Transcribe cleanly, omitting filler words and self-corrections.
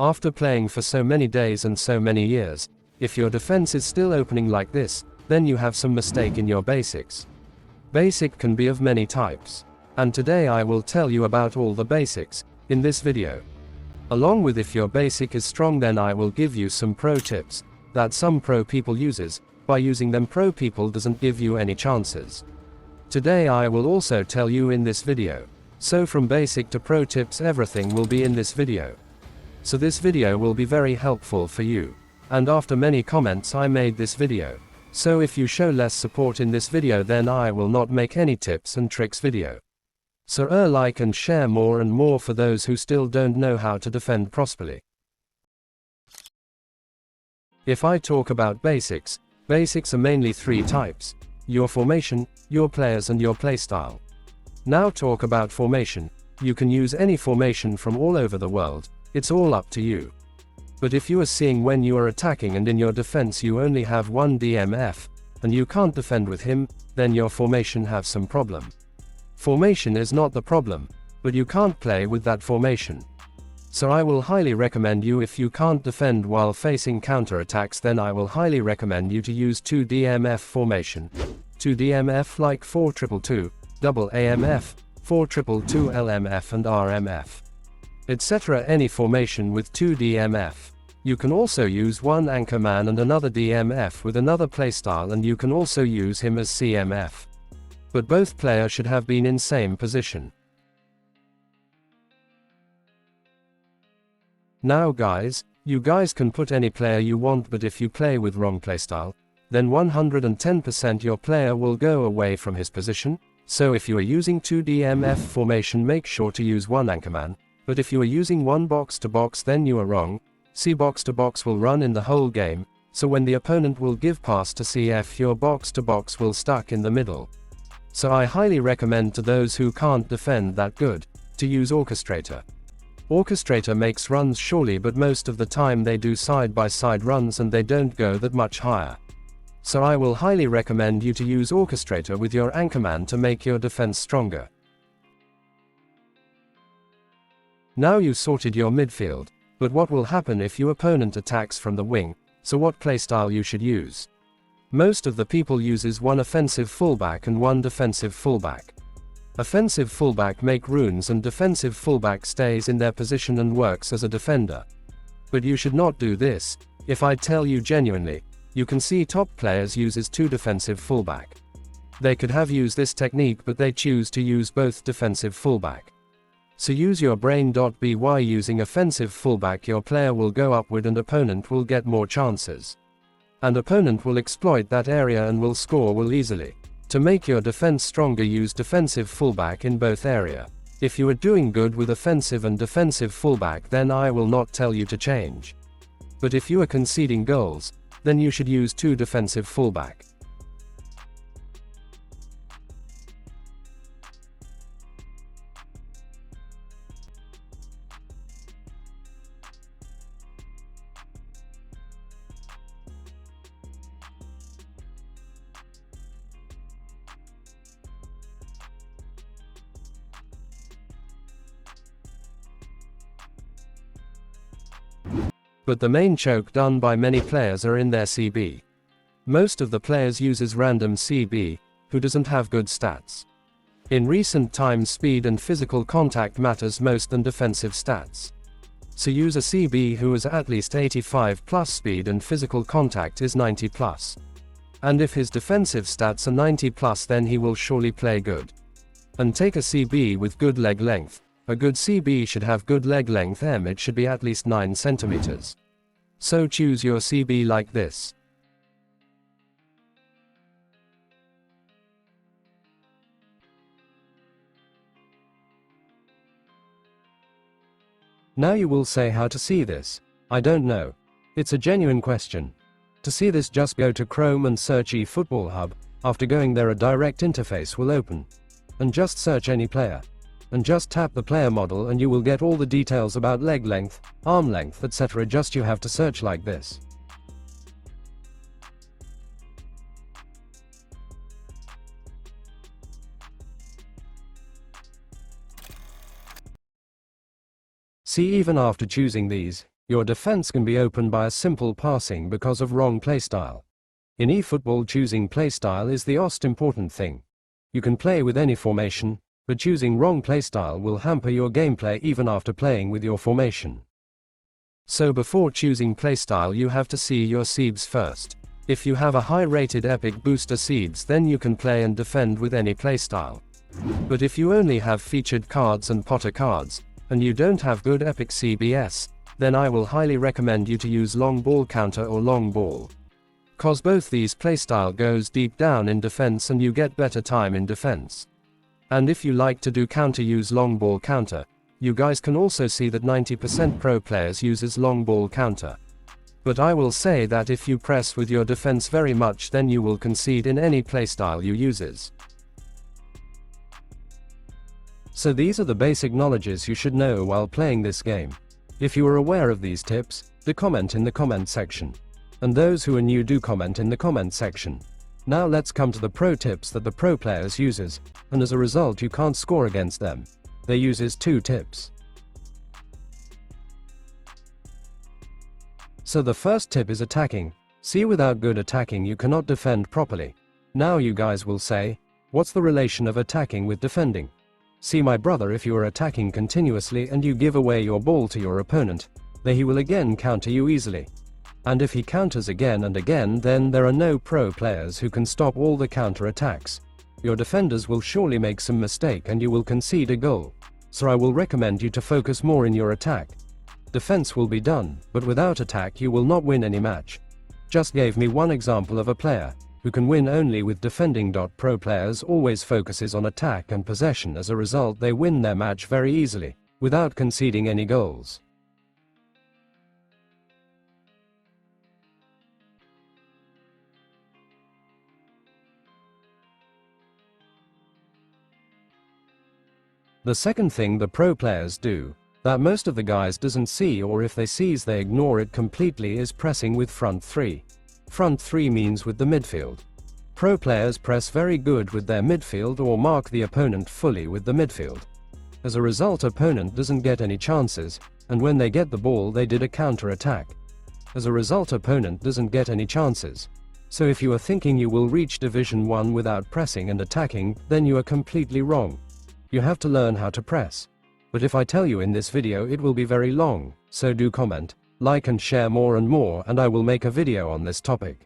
After playing for so many days and so many years, if your defense is still opening like this, then you have some mistake in your basics. Basic can be of many types. And today I will tell you about all the basics in this video. Along with if your basic is strong, then I will give you some pro tips that some pro people uses. By using them, pro people doesn't give you any chances. Today I will also tell you in this video. So from basic to pro tips, everything will be in this video. So this video will be very helpful for you. And after many comments I made this video. So if you show less support in this video, then I will not make any tips and tricks video. So like and share more and more for those who still don't know how to defend properly. If I talk about basics, basics are mainly three types: your formation, your players and your playstyle. Now talk about formation. You can use any formation from all over the world, it's all up to you. But if you are seeing when you are attacking and in your defense you only have one DMF, and you can't defend with him, then your formation have some problem. Formation is not the problem, but you can't play with that formation. So I will highly recommend you, if you can't defend while facing counter-attacks, then I will highly recommend you to use 2 DMF formation. 2 DMF like 4-2-2, double AMF, 4-2-2 LMF and RMF, etc. Any formation with 2 DMF. You can also use one anchor man and another DMF with another playstyle, and you can also use him as CMF. But both players should have been in same position. Now guys, you guys can put any player you want, but if you play with wrong playstyle, then 110% your player will go away from his position. So if you are using 2 DMF formation, make sure to use one anchorman. But if you are using one box to box, then you are wrong. C box to box will run in the whole game, so when the opponent will give pass to CF, your box to box will stuck in the middle. So I highly recommend to those who can't defend that good, to use Orchestrator. Orchestrator makes runs surely, but most of the time they do side by side runs and they don't go that much higher. So I will highly recommend you to use Orchestrator with your anchorman to make your defense stronger. Now you sorted your midfield, but what will happen if your opponent attacks from the wing? So what playstyle you should use? Most of the people uses one offensive fullback and one defensive fullback. Offensive fullback make runes and defensive fullback stays in their position and works as a defender. But you should not do this. If I tell you genuinely, you can see top players uses 2 defensive fullback. They could have used this technique, but they choose to use both defensive fullback. So use your brain. By using offensive fullback, your player will go upward and opponent will get more chances. And opponent will exploit that area and will score will easily. To make your defense stronger, use defensive fullback in both area. If you are doing good with offensive and defensive fullback, then I will not tell you to change. But if you are conceding goals, then you should use 2 defensive fullback. But the main choke done by many players are in their CB. Most of the players uses random CB, who doesn't have good stats. In recent times, speed and physical contact matters most than defensive stats. So use a CB who is at least 85 plus speed and physical contact is 90 plus. And if his defensive stats are 90 plus, then he will surely play good. And take a CB with good leg length. A good CB should have good leg length, it should be at least 9 centimeters. So choose your CB like this. Now you will say, how to see this? I don't know. It's a genuine question. To see this, just go to Chrome and search Efootball Hub. After going there, a direct interface will open. And just search any player. And just tap the player model and you will get all the details about leg length, arm length, etc. Just you have to search like this. See, even after choosing these, Your defense can be opened by a simple passing because of wrong playstyle. In eFootball, choosing playstyle is the most important thing. You can play with any formation, but choosing wrong playstyle will hamper your gameplay even after playing with your formation. So before choosing playstyle, you have to see your seeds first. If you have a high-rated epic booster seeds, then you can play and defend with any playstyle. But if you only have featured cards and Potter cards, and you don't have good epic CBS, then I will highly recommend you to use long ball counter or long ball. Cause both these playstyle goes deep down in defense and you get better time in defense. And if you like to do counter, use long ball counter. You guys can also see that 90% pro players uses long ball counter. But I will say that if you press with your defense very much, then you will concede in any playstyle you uses. So these are the basic knowledges you should know while playing this game. If you are aware of these tips, do comment in the comment section. And those who are new, do comment in the comment section. Now let's come to the pro tips that the pro players uses, and as a result you can't score against them. They uses 2 tips. So the first tip is attacking. See, without good attacking you cannot defend properly. Now you guys will say, what's the relation of attacking with defending? See my brother, if you are attacking continuously and you give away your ball to your opponent, then he will again counter you easily. And if he counters again and again, then there are no pro players who can stop all the counter attacks. Your defenders will surely make some mistake and you will concede a goal. So I will recommend you to focus more in your attack. Defense will be done, but without attack you will not win any match. Just gave me one example of a player who can win only with defending. Pro players always focuses on attack and possession. As a result, they win their match very easily, without conceding any goals. The second thing the pro players do, that most of the guys doesn't see, or if they sees they ignore it completely, is pressing with front 3. Front 3 means with the midfield. Pro players press very good with their midfield or mark the opponent fully with the midfield. As a result, opponent doesn't get any chances, and when they get the ball they did a counter attack. As a result, opponent doesn't get any chances. So if you are thinking you will reach Division 1 without pressing and attacking, then you are completely wrong. You have to learn how to press. But if I tell you in this video, it will be very long, so do comment, like and share more and more, and I will make a video on this topic.